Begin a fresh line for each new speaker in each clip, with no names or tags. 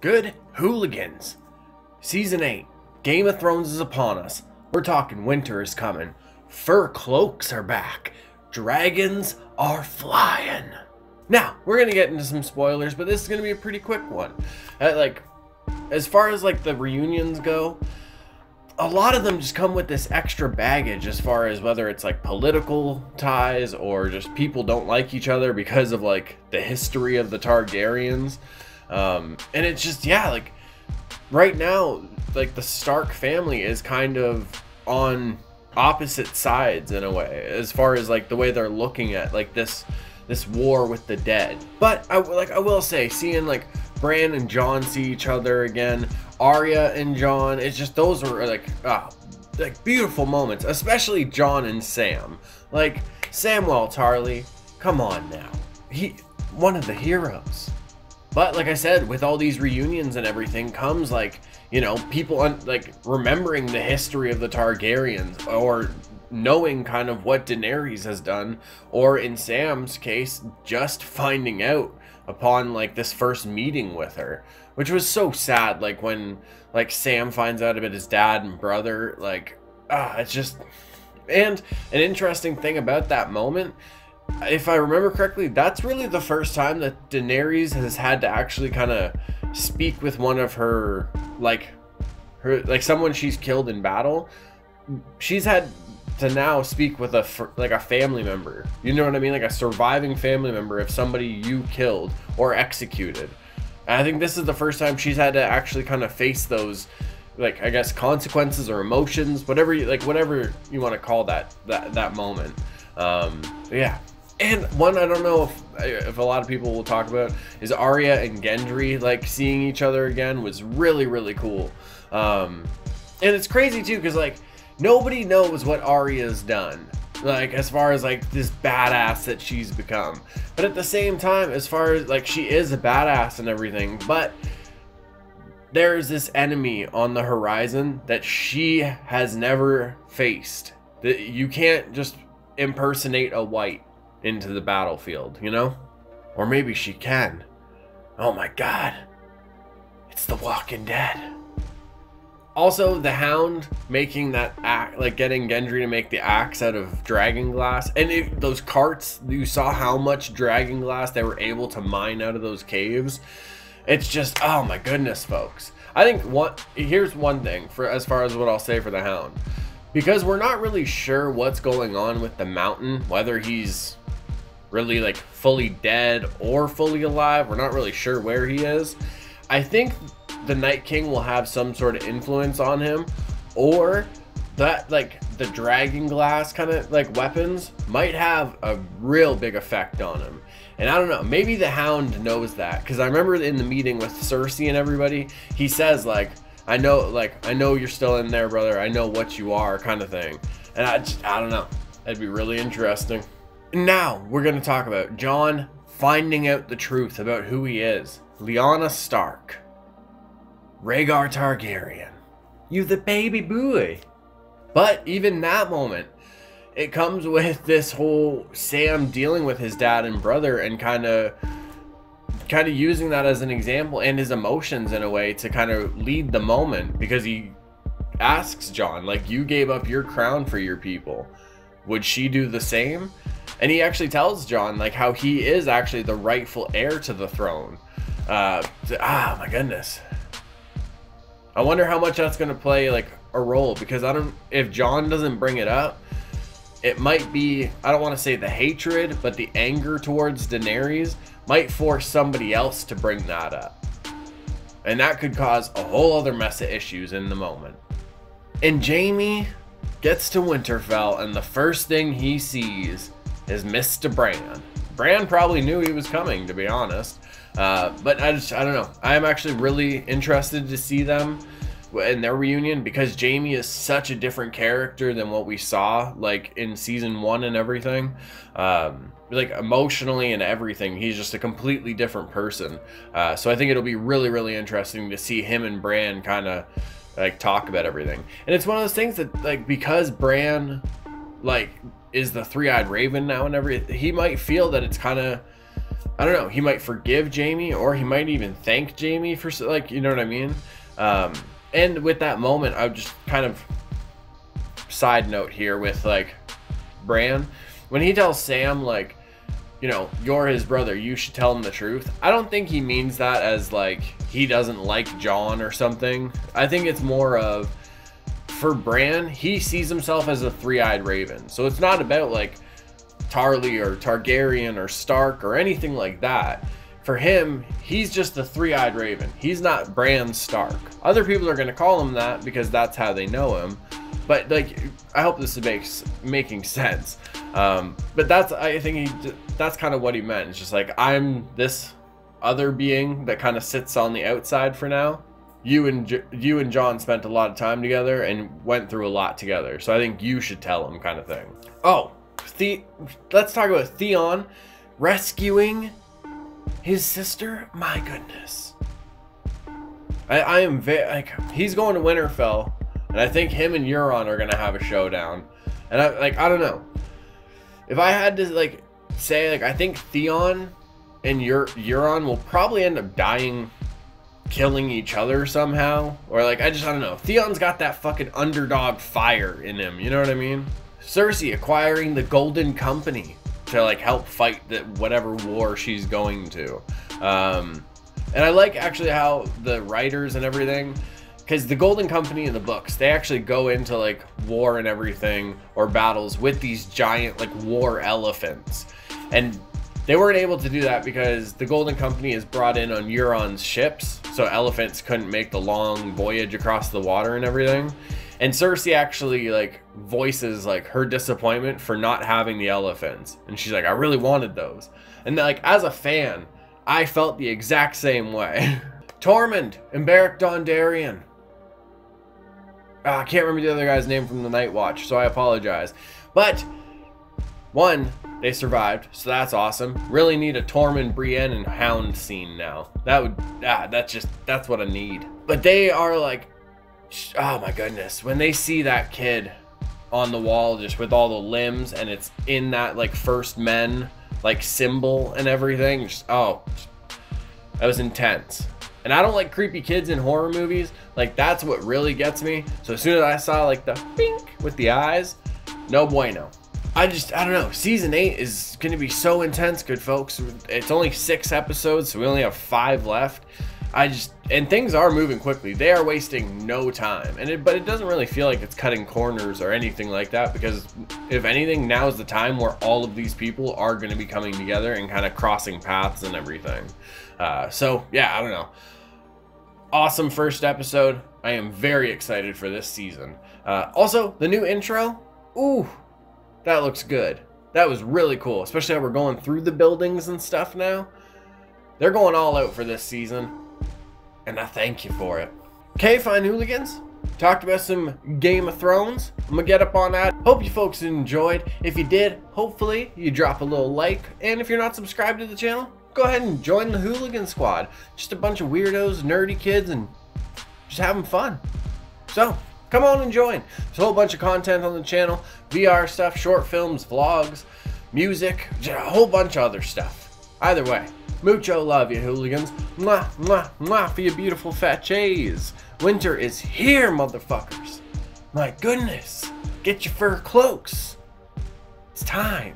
Good Hooligans. Season 8. Game of Thrones is upon us. We're talking winter is coming. Fur cloaks are back. Dragons are flying. Now, we're going to get into some spoilers, but this is going to be a pretty quick one. As far as the reunions go, a lot of them just come with this extra baggage as far as whether it's political ties or just people don't like each other because of the history of the Targaryens. And it's just, yeah, right now, the Stark family is kind of on opposite sides in a way, as far as the way they're looking at this war with the dead. But I will say, seeing Bran and Jon see each other again, Arya and Jon, it's just, those are beautiful moments, especially Jon and Sam. Samwell Tarly, come on now, he one of the heroes. But like I said, with all these reunions and everything comes people remembering the history of the Targaryens, or knowing kind of what Daenerys has done, or in Sam's case, just finding out upon this first meeting with her, which was so sad. When Sam finds out about his dad and brother, it's just. And an interesting thing about that moment, if I remember correctly, that's really the first time that Daenerys has had to actually kind of speak with one of her someone she's killed in battle. She's had to now speak with a family member, you know what I mean, a surviving family member of somebody you killed or executed. And I think this is the first time she's had to actually kind of face those I guess consequences or emotions, whatever you want to call that moment. Yeah. And one I don't know if a lot of people will talk about is Arya and Gendry seeing each other again was really, really cool. And it's crazy too, because nobody knows what Arya's done, as far as this badass that she's become. But at the same time, as far as she is a badass and everything, but there's this enemy on the horizon that she has never faced. That you can't just impersonate a white into the battlefield, you know? Or maybe she can. Oh my god. It's the Walking Dead. Also, the Hound making that axe, getting Gendry to make the axe out of dragon glass. And those carts, you saw how much dragon glass they were able to mine out of those caves. It's just, oh my goodness, folks. I think here's one thing as far as what I'll say for the Hound. Because we're not really sure what's going on with the Mountain, whether he's really fully dead or fully alive. We're not really sure where he is. I think the Night King will have some sort of influence on him, or that the dragon glass kind of weapons might have a real big effect on him. And I don't know, maybe the Hound knows that, because I remember in the meeting with Cersei and everybody, he says I know you're still in there, brother, I know what you are, kind of thing. And I don't know, that'd be really interesting. Now we're going to talk about Jon finding out the truth about who he is. Lyanna Stark, Rhaegar Targaryen, you the baby boy. But even that moment, it comes with this whole Sam dealing with his dad and brother and kind of using that as an example, and his emotions in a way to kind of lead the moment, because he asks Jon, you gave up your crown for your people, would she do the same? And he actually tells Jon how he is actually the rightful heir to the throne. My goodness, I wonder how much that's going to play a role, because if Jon doesn't bring it up, it might be, I don't want to say the hatred, but the anger towards Daenerys might force somebody else to bring that up. And that could cause a whole other mess of issues in the moment. And Jaime gets to Winterfell, and the first thing he sees is Mr. Bran. Bran probably knew he was coming, to be honest. But I don't know. I am actually really interested to see them in their reunion, because Jaime is such a different character than what we saw in season 1 and everything. Emotionally and everything, he's just a completely different person. So I think it'll be really, really interesting to see him and Bran kind of talk about everything. And it's one of those things that because Bran is the three-eyed raven now and everything, he might feel that it's kind of I don't know, he might forgive Jaime, or he might even thank Jaime for, like, you know what I mean? And with that moment, I would just kind of side note here with, like, Bran, when he tells Sam, like, you know, you're his brother, you should tell him the truth. I don't think he means that as, like, he doesn't like Jon or something. I think it's more of, for Bran, he sees himself as a three-eyed raven. So it's not about, like, Tarly or Targaryen or Stark or anything like that. For him, he's just the three-eyed raven. He's not Bran Stark. Other people are going to call him that because that's how they know him. But, like, I hope this makes making sense. But I think that's kind of what he meant. It's just like, I'm this other being that kind of sits on the outside for now. You and Jon spent a lot of time together and went through a lot together. So I think you should tell him, kind of thing. Oh, let's talk about Theon rescuing his sister. My goodness. I am very, like, he's going to Winterfell. And I think him and Euron are gonna have a showdown. And I don't know. If I had to, like, say, like, I think Theon and Euron will probably end up dying, killing each other somehow. Or, like, I don't know. Theon's got that fucking underdog fire in him, you know what I mean? Cersei acquiring the Golden Company to, like, help fight whatever war she's going to. And I like actually how the writers and everything, because the Golden Company in the books, they actually go into, like, war and everything, or battles with these giant, like, war elephants. And they weren't able to do that because the Golden Company is brought in on Euron's ships, so elephants couldn't make the long voyage across the water and everything. And Cersei actually, like, voices, like, her disappointment for not having the elephants. And she's like, I really wanted those. And, like, as a fan, I felt the exact same way. Tormund and Beric Dondarrion. I can't remember the other guy's name from the Night Watch, so I apologize. But, one, they survived, so that's awesome. Really need a Tormund, Brienne, and Hound scene now. That's what I need. But they are like, oh my goodness. When they see that kid on the wall, just with all the limbs, and it's in that, like, first men, like, symbol and everything, that was intense. And I don't like creepy kids in horror movies. Like, that's what really gets me. So as soon as I saw, like, the pink with the eyes, no bueno. I don't know. Season 8 is going to be so intense, good folks. It's only 6 episodes, so we only have 5 left. And things are moving quickly. They are wasting no time. But it doesn't really feel like it's cutting corners or anything like that, because if anything, now is the time where all of these people are going to be coming together and kind of crossing paths and everything. So yeah, I don't know. Awesome first episode. I am very excited for this season. Also, the new intro. Ooh, that looks good. That was really cool, especially how we're going through the buildings and stuff now. They're going all out for this season, and I thank you for it. Okay, fine hooligans. Talked about some Game of Thrones. I'm gonna get up on that. Hope you folks enjoyed. If you did, hopefully you drop a little like. And if you're not subscribed to the channel, go ahead and join the Hooligan squad. Just a bunch of weirdos, nerdy kids, and just having fun. So, come on and join. There's a whole bunch of content on the channel. VR stuff, short films, vlogs, music, just a whole bunch of other stuff. Either way, mucho love you hooligans. Mwah, mwah, mwah for your beautiful fat cheese. Winter is here, motherfuckers. My goodness. Get your fur cloaks. It's time.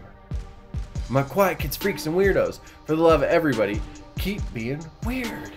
My quiet kids, freaks, and weirdos, for the love of everybody, keep being weird.